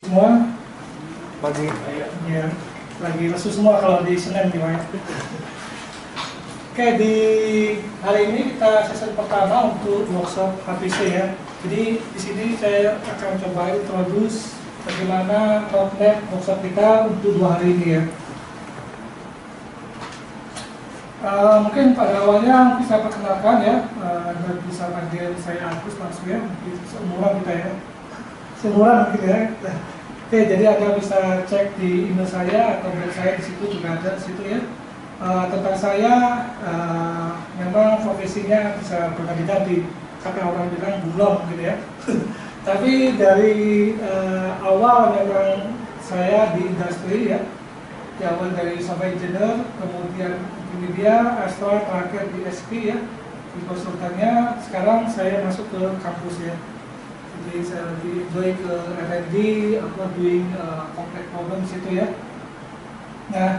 semua. Pagi. Ya, lagi lesu semua kalau di Senin gimana? Oke, di hari ini kita sesi pertama untuk workshop HPC ya. Jadi di sini saya akan coba introduce bagaimana roadmap workshop kita untuk 2 hari ini ya. Mungkin pada awalnya bisa perkenalkan ya, dan bisa panggil saya Agus langsung ya, mungkin seumuran kita ya, seumuran mungkin ya. Oke, jadi Anda bisa cek di email saya atau blog saya, di situ juga ada di situ ya. Tentang saya, memang profesinya bisa berganti-ganti, kata orang bilang bulong gitu ya. Tapi dari awal memang saya di industri ya, awal dari software engineer, kemudian media, setelah terakhir di SP ya, di konsultannya. Sekarang saya masuk ke kampus ya. Jadi saya lagi enjoy ke R&D, doing complex problem situ ya. Nah,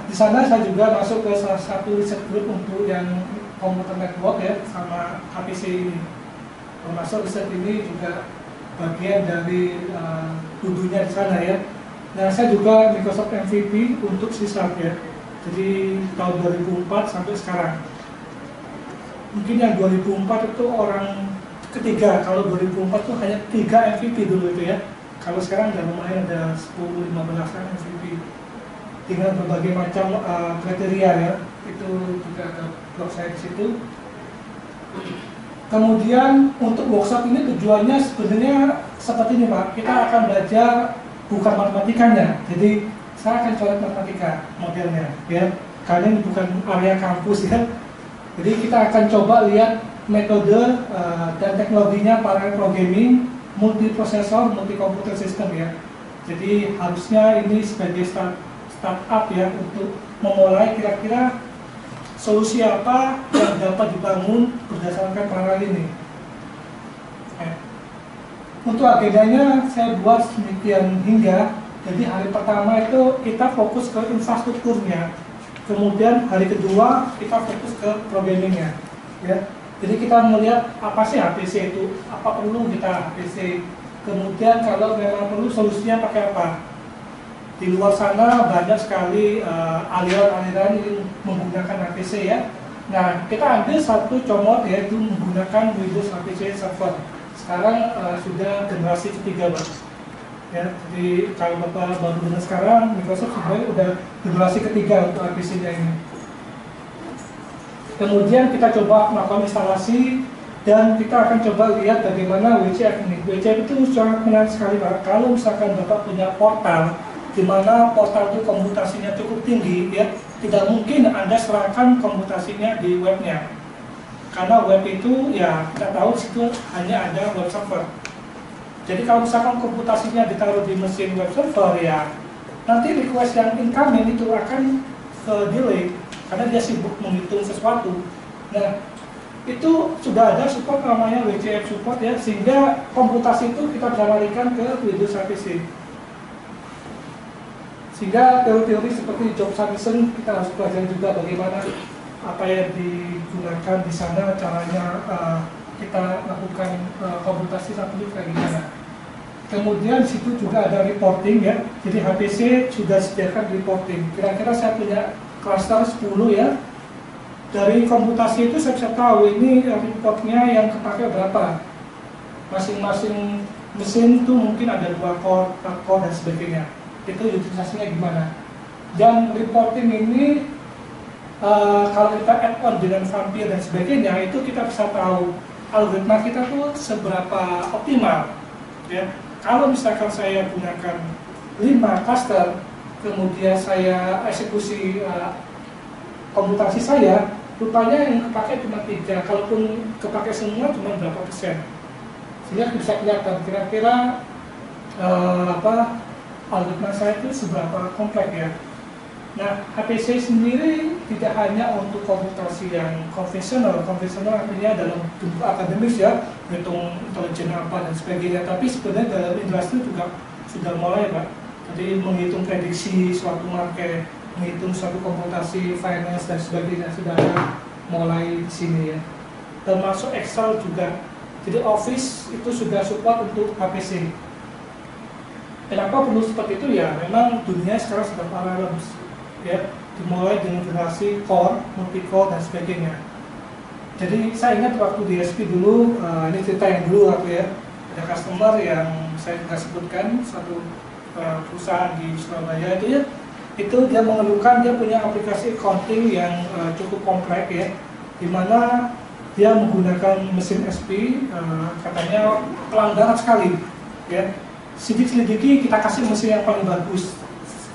di sana saya juga masuk ke salah satu research group untuk yang computer network ya, sama HPC ini. Termasuk riset ini juga bagian dari dudunya di sana ya. Nah, saya juga Microsoft MVP untuk C# ya. Jadi tahun 2004 sampai sekarang. Mungkin yang 2004 itu orang ketiga. Kalau 2004 itu hanya 3 MVP dulu itu ya. Kalau sekarang udah lumayan ada 10-15an MVP dengan berbagai macam kriteria ya. Itu juga ada blog saya di situ. Kemudian untuk workshop ini tujuannya sebenarnya seperti ini Pak. Kita akan belajar bukan matematikanya. Jadi saya akan coret matematika modelnya ya, karena ini bukan area kampus ya. Jadi kita akan coba lihat metode dan teknologinya parallel programming, multiprosesor, multi-computer system ya. Jadi harusnya ini sebagai startup ya, untuk memulai kira-kira solusi apa yang dapat dibangun berdasarkan paralel ini. Untuk agendanya saya buat sedemikian hingga, jadi hari pertama itu kita fokus ke infrastrukturnya, kemudian hari kedua kita fokus ke programmingnya ya. Jadi kita melihat apa sih HPC itu, apa perlu kita HPC, kemudian kalau memang perlu solusinya pakai apa. Di luar sana banyak sekali aliran-aliran yang menggunakan HPC ya. Nah, kita ambil satu comot yaitu menggunakan Windows HPC Server. Sekarang sudah generasi ketiga Pak. Ya, jadi kalau Bapak baru dengar sekarang, Microsoft sebenarnya udah generasi ketiga untuk HPC-nya ini. Kemudian kita coba melakukan instalasi dan kita akan coba lihat bagaimana WCF ini. WCF itu sangat menarik sekali Pak. Kalau misalkan Bapak punya portal, di mana portal itu komputasinya cukup tinggi, ya, tidak mungkin Anda serahkan komputasinya di webnya. Karena web itu, ya kita tahu situ hanya ada web server. Jadi kalau misalkan komputasinya ditaruh di mesin web server ya, nanti request yang incoming itu akan delay karena dia sibuk menghitung sesuatu. Nah, itu sudah ada support namanya WCF support ya, sehingga komputasi itu kita bisa larikan ke Windows HPC. Sehingga teori-teori seperti job submission kita harus pelajari juga bagaimana apa yang digunakan di sana, caranya kita lakukan komputasi satelit kayak gimana. Kemudian situ juga ada reporting ya. Jadi HPC sudah sediakan reporting. Kira-kira saya punya cluster 10 ya. Dari komputasi itu saya bisa tahu ini reportnya yang kepakai berapa. Masing-masing mesin itu mungkin ada 2 core, 4 core dan sebagainya. Itu utilisasinya gimana. Dan reporting ini kalau kita add on dengan Vampir dan sebagainya, itu kita bisa tahu algoritma kita tuh seberapa optimal ya. Kalau misalkan saya gunakan 5 cluster, kemudian saya eksekusi komputasi saya, rupanya yang kepakai cuma 3, kalaupun kepakai semua cuma berapa persen. Sehingga bisa kelihatan kira-kira algoritma saya itu seberapa kompleks ya. Nah, HPC sendiri tidak hanya untuk komputasi yang konvensional artinya dalam bentuk akademis ya, hitung intelijen apa dan sebagainya, tapi sebenarnya dalam industri juga sudah mulai Pak. Jadi menghitung prediksi suatu market, menghitung suatu komputasi finance dan sebagainya sudah ada mulai di sini ya. Termasuk Excel juga. Jadi Office itu sudah support untuk HPC. Kenapa perlu seperti itu ya? Memang dunia sekarang sudah paralel, ya, dimulai dengan generasi core, multi-core dan sebagainya. Jadi saya ingat waktu di SP dulu, ini cerita yang dulu waktu ya, ada customer yang saya tidak sebutkan, satu perusahaan di Surabaya itu ya, itu dia mengeluhkan dia punya aplikasi accounting yang cukup kompleks ya, di mana dia menggunakan mesin SP, katanya pelanggaran sekali ya. Sidik-selidiki, kita kasih mesin yang paling bagus,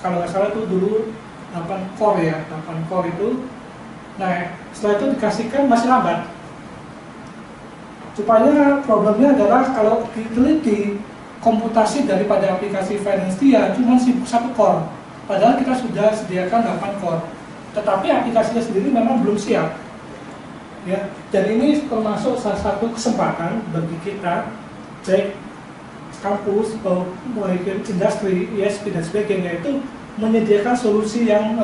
kalau nggak salah itu dulu 8 core ya, 8 core itu. Nah setelah itu dikasihkan masih lambat. Rupanya problemnya adalah kalau diteliti komputasi daripada aplikasi finance dia cuma satu core, padahal kita sudah sediakan 8 core, tetapi aplikasinya sendiri memang belum siap ya. Dan ini termasuk salah satu kesempatan bagi kita, baik kampus maupun industri, ISP dan sebagainya, itu menyediakan solusi yang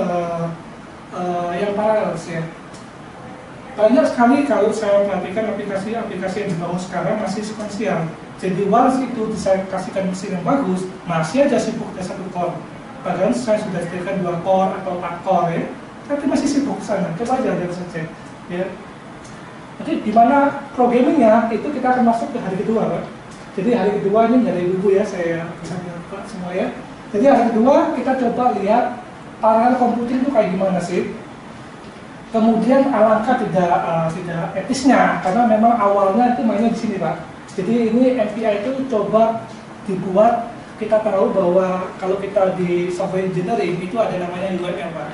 paralel ya. Banyak sekali kalau saya perhatikan aplikasi-aplikasi yang dibangun sekarang masih sequential. Jadi once itu saya kasihkan mesin yang bagus, masih aja sibuk dengan satu core. Padahal saya sudah sediakan 2 core atau 4 core ya, tapi masih sibuk sana. Coba aja lihat saja ya. Jadi di mana programmingnya itu kita akan masuk ke hari kedua, Pak. Jadi hari kedua ini dari ibu ya, saya bisa Pak semua ya. Jadi hari kedua kita coba lihat paralel computing itu kayak gimana sih. Kemudian alangkah tidak etisnya, karena memang awalnya itu mainnya di sini Pak. Jadi ini MPI itu coba dibuat, kita tahu bahwa kalau kita di software engineering itu ada namanya UML Pak.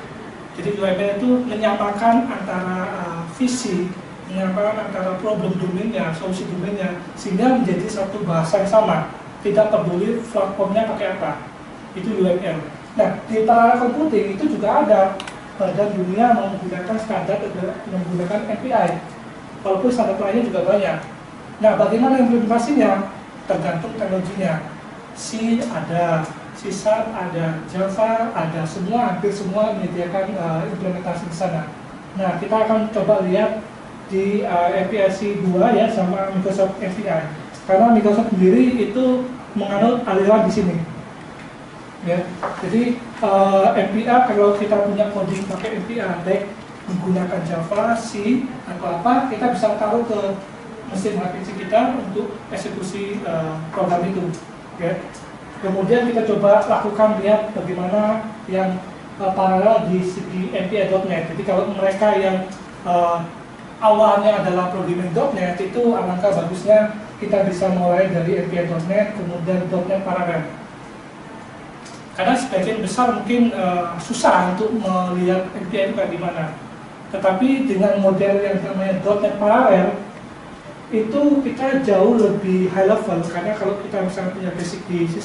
Jadi UML itu menyamakan antara visi, menyamakan antara problem domainnya, solusi domainnya, sehingga menjadi satu bahasa yang sama. Tidak peduli platformnya pakai apa, itu UML. Nah di paralel computing itu juga ada. Badan dunia menggunakan standar menggunakan MPI, walaupun standar lainnya juga banyak. Nah, bagaimana implementasinya? Tergantung teknologinya. C ada, C# ada, Java ada, hampir semua menyediakan implementasi di sana. Nah, kita akan coba lihat di MPIC 2 ya, sama Microsoft MPI. Karena Microsoft sendiri itu menganut aliran di sini. Ya, jadi MPA kalau kita punya coding pakai MPA, baik menggunakan Java, C atau apa, kita bisa taruh ke mesin HPC kita untuk eksekusi program itu. Ya. Kemudian kita coba lakukan lihat bagaimana yang paralel di segi MPA.NET. Jadi kalau mereka yang awalnya adalah programming.NET, itu alangkah bagusnya kita bisa mulai dari MPA.NET kemudian .NET paralel. Karena sebagian besar mungkin susah untuk melihat MPI itu kayak gimana. Tetapi dengan model yang namanya .NET paralel, itu kita jauh lebih high level. Karena kalau kita misalnya punya basic di C#,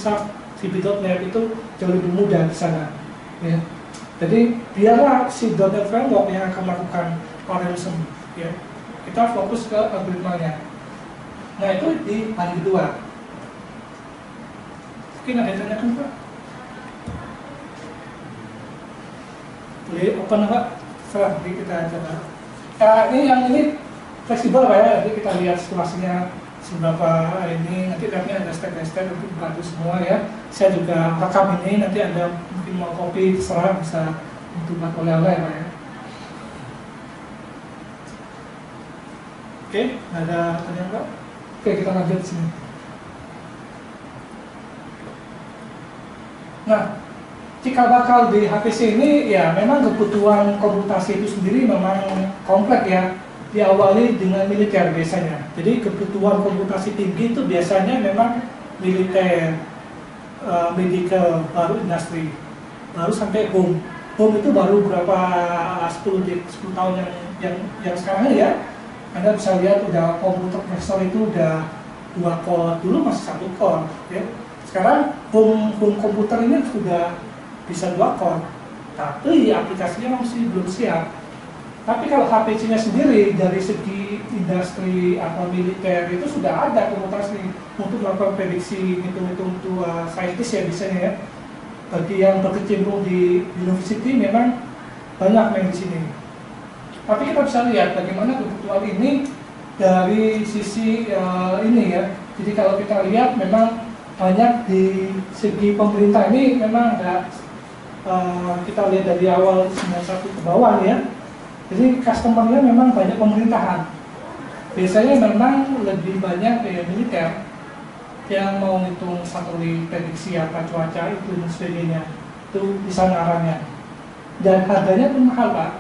VB.NET itu jauh lebih mudah di sana. Ya. Jadi biarlah si .NET Framework yang akan melakukan parallelism. Ya. Kita fokus ke algoritmanya. Nah itu di hari kedua. Mungkin ada yang tanyakan Pak? Boleh open Pak, setelah nanti kita coba. Ini fleksibel Pak ya, nanti kita lihat situasinya seberapa ini, nanti labnya ada step by step untuk bantu semua ya. Saya juga rekam ini, nanti Anda mungkin mau copy, terserah bisa untuk buat oleh-oleh Pak ya. Oke, ada pertanyaan Pak? Oke, kita lanjut di sini. Nah, cikal bakal di HPC ini ya memang kebutuhan komputasi itu sendiri memang kompleks ya, diawali dengan militer biasanya. Jadi kebutuhan komputasi tinggi itu biasanya memang militer, medical, baru industri, baru sampai home. Home itu baru berapa 10 tahun yang sekarang ya. Anda bisa lihat udah komputer prosesor itu udah 2 core, dulu masih 1 core ya. Sekarang home komputer ini sudah bisa 2 core, tapi aplikasinya masih belum siap. Tapi kalau HPC-nya sendiri dari segi industri atau militer itu sudah ada komputasi untuk melakukan prediksi, hitung-hitung saintis ya biasanya ya. Bagi yang berkecimpung di university memang banyak main di sini. Tapi kita bisa lihat bagaimana kebutuhan ini dari sisi ini ya. Jadi kalau kita lihat memang banyak di segi pemerintah ini memang ada kita lihat dari awal 91 ke bawah ya. Jadi customernya memang banyak pemerintahan. Biasanya memang lebih banyak militer yang mau ngitung satelit, prediksi apa cuaca itu dan sebagainya. Itu di sana arahnya. Dan harganya pun mahal Pak.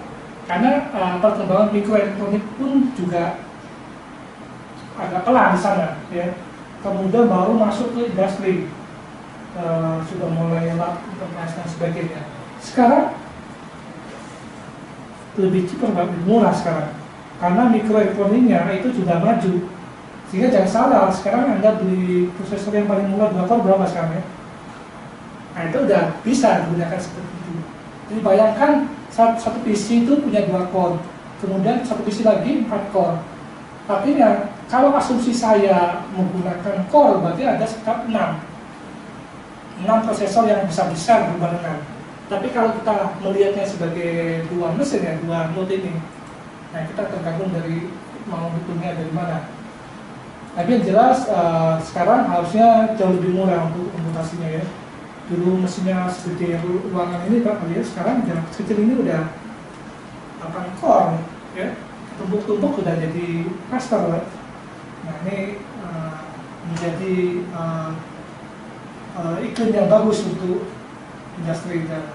Karena perkembangan mikroelektronik pun juga agak pelan di sana ya. Kemudian baru masuk ke industri. Sudah mulai lab internet dan sebagainya. Sekarang lebih cheaper, lebih murah sekarang karena mikroelektroniknya itu sudah maju, sehingga jangan salah sekarang Anda beli prosesor yang paling murah 2 core berapa sekarang ya? Nah itu udah bisa digunakan seperti itu. Jadi bayangkan satu PC itu punya 2 core, kemudian satu PC lagi 4 core. Artinya kalau asumsi saya menggunakan core berarti ada sekitar 6 prosesor yang besar-besar berbarengan. Tapi kalau kita melihatnya sebagai dua mesin ya, dua node ini, nah kita tergantung dari mau hitungnya dari mana. Tapi yang jelas sekarang harusnya jauh lebih murah untuk komputasinya ya. Dulu mesinnya segede ruangan ini Pak lihat, sekarang jarak kecil ini udah 8 core ya, tumpuk-tumpuk udah jadi cluster. Nah ini menjadi iklim yang bagus untuk industri dan